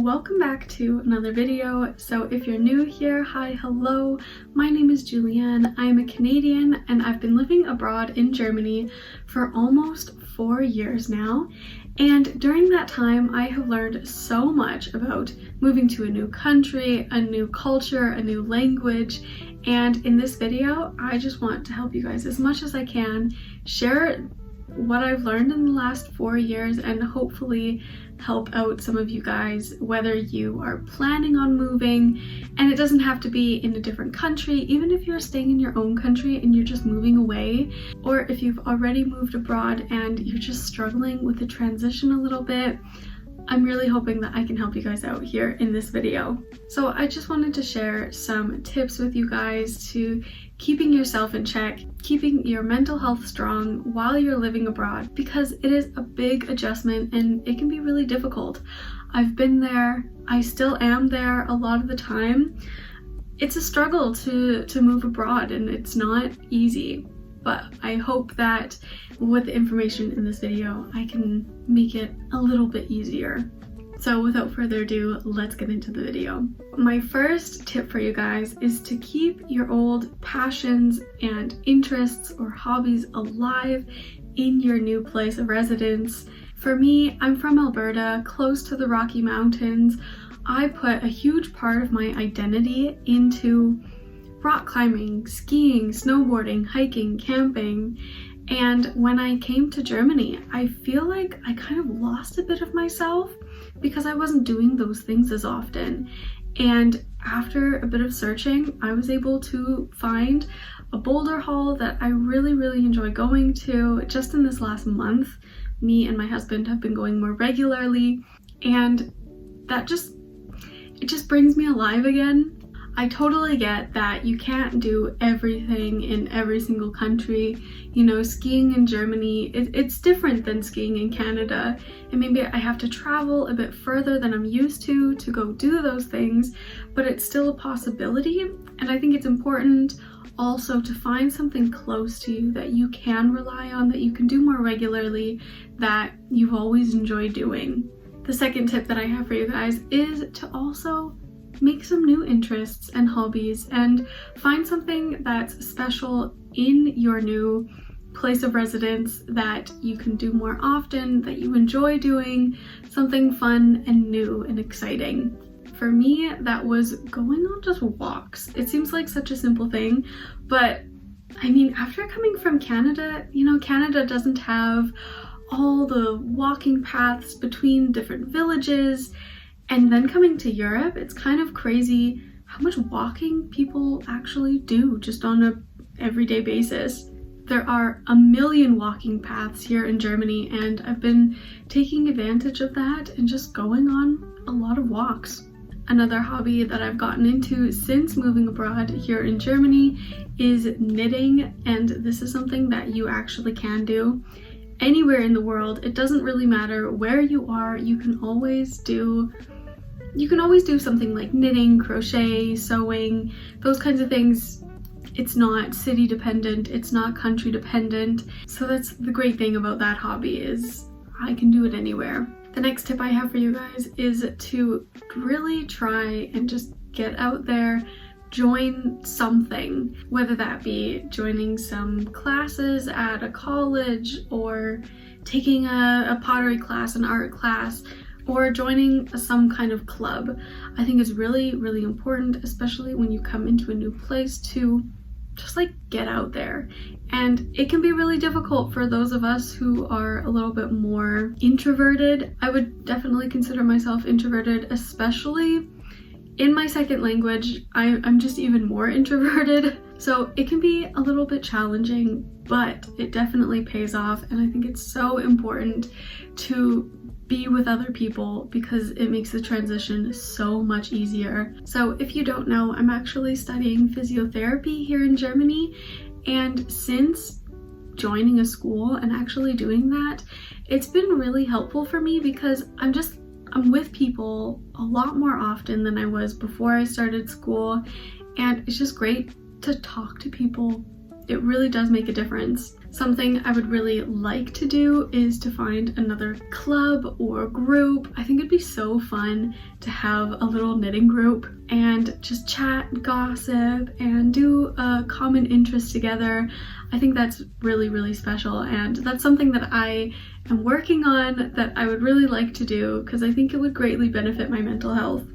welcome back to another video. So if you're new here, hi, hello, my name is Julianne. I'm a Canadian and I've been living abroad in Germany for almost 4 years now. And during that time, I have learned so much about moving to a new country, a new culture, a new language. And in this video, I just want to help you guys as much as I can, share what I've learned in the last 4 years, and hopefully help out some of you guys, whether you are planning on moving. And it doesn't have to be in a different country, even if you're staying in your own country and you're just moving away, or if you've already moved abroad and you're just struggling with the transition a little bit. I'm really hoping that I can help you guys out here in this video. So I just wanted to share some tips with you guys to keeping yourself in check, keeping your mental health strong while you're living abroad, because it is a big adjustment and it can be really difficult. I've been there, I still am there a lot of the time. It's a struggle to move abroad and it's not easy. But I hope that with the information in this video, I can make it a little bit easier. So without further ado, let's get into the video. My first tip for you guys is to keep your old passions and interests or hobbies alive in your new place of residence. For me, I'm from Alberta, close to the Rocky Mountains. I put a huge part of my identity into rock climbing, skiing, snowboarding, hiking, camping. And when I came to Germany, I feel like I kind of lost a bit of myself because I wasn't doing those things as often. And after a bit of searching, I was able to find a boulder hall that I really enjoy going to. Just in this last month, me and my husband have been going more regularly, and it just brings me alive again. I totally get that you can't do everything in every single country. You know, skiing in Germany, it's different than skiing in Canada. And maybe I have to travel a bit further than I'm used to go do those things, but it's still a possibility. And I think it's important also to find something close to you that you can rely on, that you can do more regularly, that you've always enjoyed doing. The second tip that I have for you guys is to also make some new interests and hobbies and find something that's special in your new place of residence that you can do more often, that you enjoy doing, something fun and new and exciting. For me, that was going on just walks. It seems like such a simple thing, but I mean, after coming from Canada, you know, Canada doesn't have all the walking paths between different villages. And then coming to Europe, it's kind of crazy how much walking people actually do just on an everyday basis. There are a million walking paths here in Germany, and I've been taking advantage of that and just going on a lot of walks. Another hobby that I've gotten into since moving abroad here in Germany is knitting, and this is something that you actually can do anywhere in the world. It doesn't really matter where you are, you can always do something like knitting, crochet, sewing, those kinds of things. It's not city dependent, it's not country dependent. So that's the great thing about that hobby, is I can do it anywhere. The next tip I have for you guys is to really try and just get out there, join something, whether that be joining some classes at a college or taking a pottery class, an art class, or joining some kind of club. I think is really important, especially when you come into a new place, to just like get out there. And it can be really difficult for those of us who are a little bit more introverted. I would definitely consider myself introverted, especially in my second language. I'm just even more introverted. So it can be a little bit challenging, but it definitely pays off. And I think it's so important to be with other people because it makes the transition so much easier. So if you don't know, I'm actually studying physiotherapy here in Germany, and since joining a school and actually doing that, it's been really helpful for me because I'm with people a lot more often than I was before I started school, and it's just great to talk to people it really does make a difference. Something I would really like to do is to find another club or group. I think it'd be so fun to have a little knitting group and just chat, gossip, and do a common interest together. I think that's really, really special, and that's something that I am working on that I would really like to do because I think it would greatly benefit my mental health.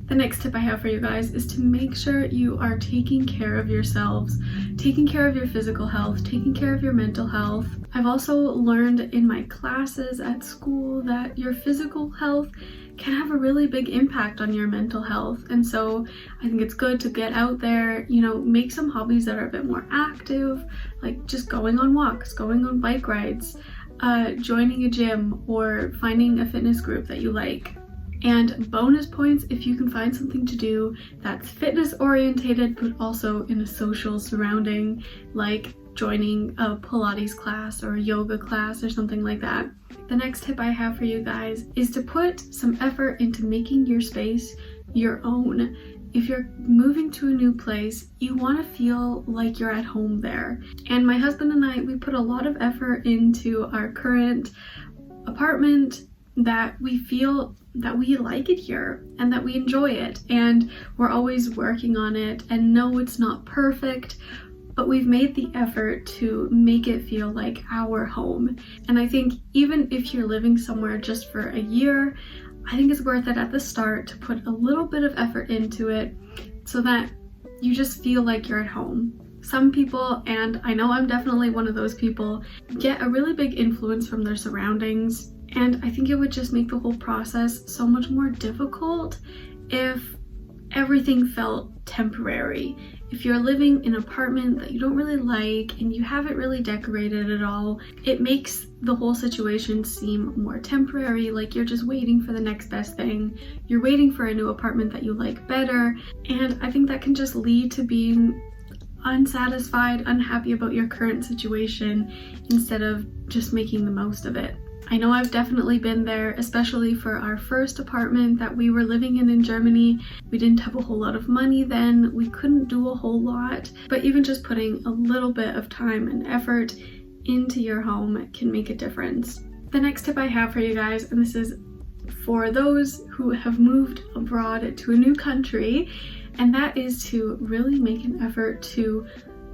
The next tip I have for you guys is to make sure you are taking care of yourselves, taking care of your physical health, taking care of your mental health. I've also learned in my classes at school that your physical health can have a really big impact on your mental health. And so I think it's good to get out there, make some hobbies that are a bit more active, like just going on walks, going on bike rides, joining a gym, or finding a fitness group that you like. And bonus points if you can find something to do that's fitness orientated but also in a social surrounding, like joining a Pilates class or a yoga class or something like that. The next tip I have for you guys is to put some effort into making your space your own. If you're moving to a new place, you want to feel like you're at home there. And my husband and I, we put a lot of effort into our current apartment, that we feel that we like it here and that we enjoy it, and we're always working on it. And no, it's not perfect, but we've made the effort to make it feel like our home. And I think even if you're living somewhere just for a year, I think it's worth it at the start to put a little bit of effort into it so that you just feel like you're at home. Some people, and I know I'm definitely one of those people, get a really big influence from their surroundings. And I think it would just make the whole process so much more difficult if everything felt temporary. If you're living in an apartment that you don't really like and you haven't really decorated at all, it makes the whole situation seem more temporary, like you're just waiting for the next best thing. You're waiting for a new apartment that you like better. And I think that can just lead to being unsatisfied, unhappy about your current situation instead of just making the most of it. I know I've definitely been there, especially for our first apartment that we were living in Germany. We didn't have a whole lot of money then. We couldn't do a whole lot, but even just putting a little bit of time and effort into your home can make a difference. The next tip I have for you guys, and this is for those who have moved abroad to a new country, and that is to really make an effort to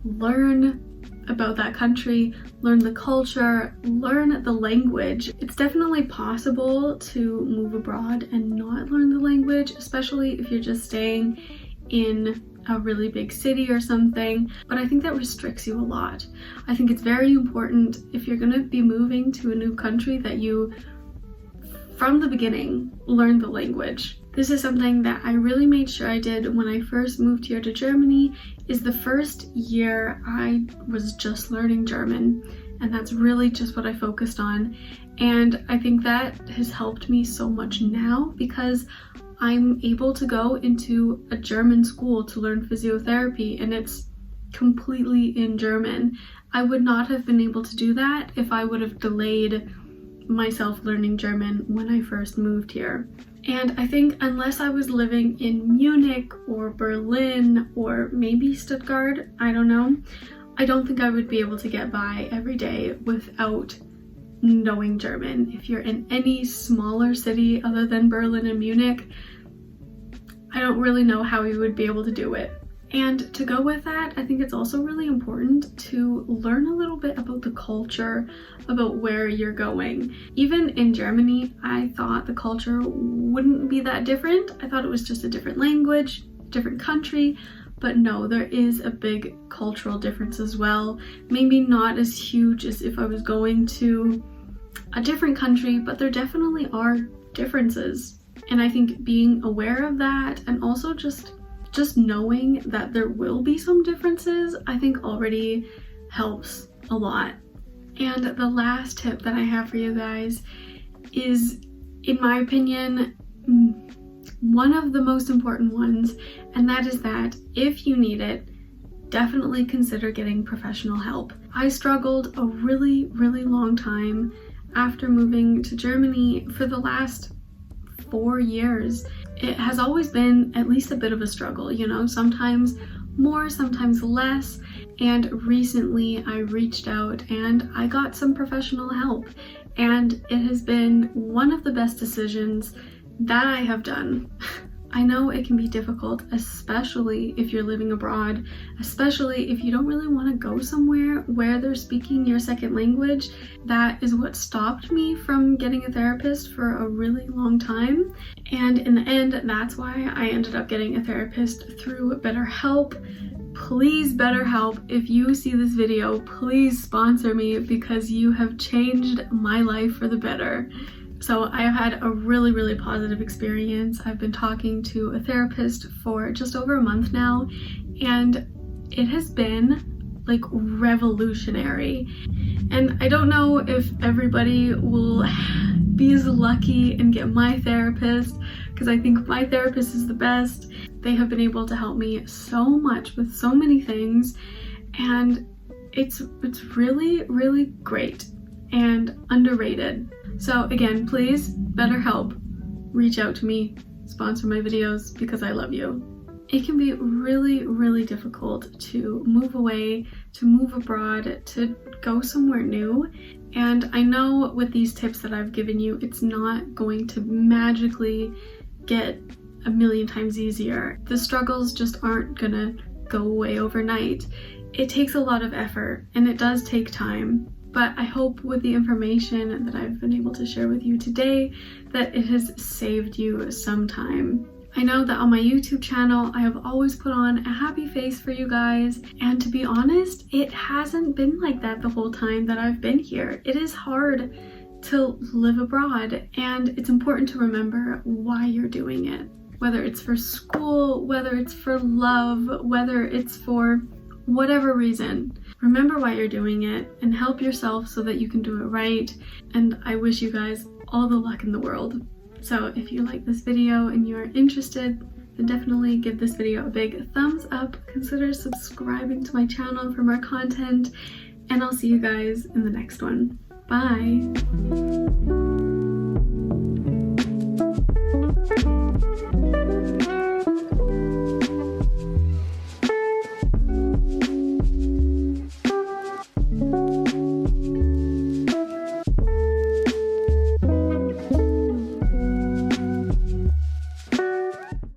learn about that country, learn the culture, learn the language. It's definitely possible to move abroad and not learn the language, especially if you're just staying in a really big city or something, but I think that restricts you a lot. I think it's very important if you're going to be moving to a new country that you, from the beginning, learn the language. This is something that I really made sure I did when I first moved here to Germany. Is the first year I was just learning German, and that's really just what I focused on. And I think that has helped me so much now because I'm able to go into a German school to learn physiotherapy, and it's completely in German. I would not have been able to do that if I would have delayed myself learning German when I first moved here. And I think unless I was living in Munich or Berlin or maybe Stuttgart, I don't know, I don't think I would be able to get by every day without knowing German. If you're in any smaller city other than Berlin and Munich, I don't really know how you would be able to do it. And to go with that, I think it's also really important to learn a little bit about the culture, about where you're going. Even in Germany, I thought the culture wouldn't be that different. I thought it was just a different language, different country, but no, there is a big cultural difference as well. Maybe not as huge as if I was going to a different country, but there definitely are differences. And I think being aware of that and also just knowing that there will be some differences, I think already helps a lot. And the last tip that I have for you guys is, in my opinion, one of the most important ones, and that is that if you need it, definitely consider getting professional help. I struggled a really, really long time after moving to Germany for the last 4 years. It has always been at least a bit of a struggle, sometimes more, sometimes less. And recently I reached out and I got some professional help, and it has been one of the best decisions that I have done. I know it can be difficult, especially if you're living abroad, especially if you don't really want to go somewhere where they're speaking your second language. That is what stopped me from getting a therapist for a really long time. And in the end, that's why I ended up getting a therapist through BetterHelp. Please, BetterHelp, if you see this video, please sponsor me because you have changed my life for the better. So I have had a really positive experience. I've been talking to a therapist for just over a month now, and it has been like revolutionary. And I don't know if everybody will be as lucky and get my therapist, because I think my therapist is the best. They have been able to help me so much with so many things, and it's really great and underrated. So again, please, BetterHelp, reach out to me, sponsor my videos because I love you. It can be really difficult to move away, to move abroad, to go somewhere new. And I know with these tips that I've given you, it's not going to magically get a million times easier. The struggles just aren't gonna go away overnight. It takes a lot of effort and it does take time. But I hope with the information that I've been able to share with you today that it has saved you some time. I know that on my YouTube channel, I have always put on a happy face for you guys. And to be honest, it hasn't been like that the whole time that I've been here. It is hard to live abroad, and it's important to remember why you're doing it. Whether it's for school, whether it's for love, whether it's for whatever reason. Remember why you're doing it and help yourself so that you can do it right. And I wish you guys all the luck in the world. So if you like this video and you're interested, then definitely give this video a big thumbs up. Consider subscribing to my channel for more content, and I'll see you guys in the next one. Bye!